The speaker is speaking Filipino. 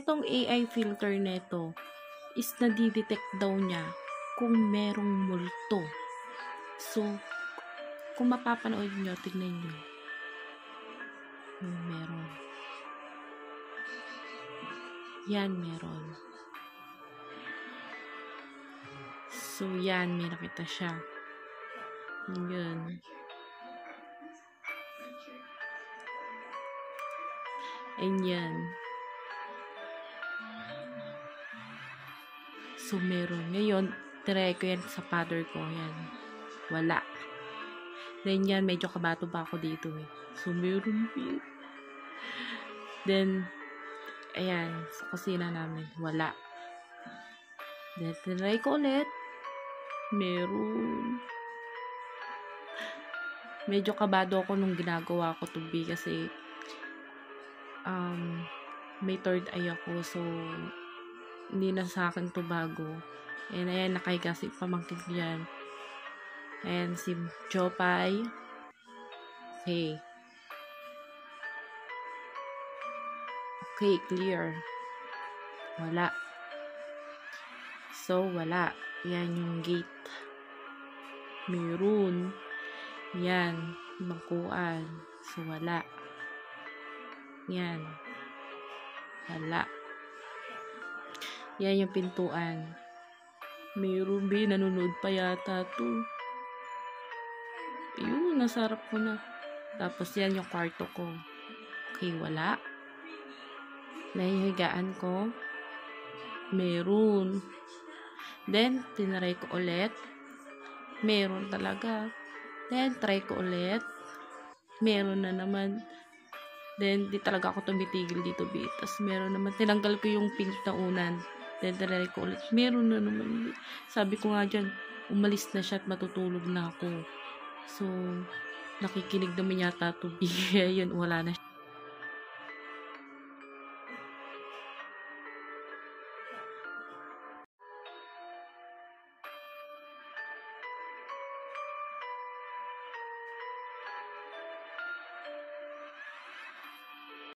Itong AI filter neto is nadidetect daw niya kung merong multo. So, kung mapapanood nyo, tignan nyo. Meron. Yan, meron. So, yan, may nakita siya. Yun. And yan. So, meron. Ngayon, try ko yan sa father ko. Yan. Wala. Then, yan, medyo kabato pa ako dito eh. So, meron din. Then, ayan, sa kusina namin, wala. Then, try ko ulit. Meron. Medyo kabado ako nung ginagawa ko to be kasi may third eye ako. So, hindi na sa akin to bago. And ayan, nakahiga si pamangkin yan. Ayan, si Jopay. Okay. Okay, clear. Wala. So, wala. Yan yung gate. Meron. Yan. Bangkuan. So, wala. Yan. Wala. Yan yung pintuan. Meron ba? Nanonood pa yata to. Ayun, nasarap ko na. Tapos yan yung kwarto ko. Okay, wala. Nahihigaan ko. Meron. Then, tinaray ko ulit. Meron talaga. Then, try ko ulit. Meron na naman. Then, di talaga ako tumitigil dito, Tapos, meron naman. Tinanggal ko yung pink na unan. Then, try ko ulit. Meron na naman. Sabi ko nga dyan, umalis na siya at matutulog na ako. So, nakikinig naman yata to be. Yun, wala na siya.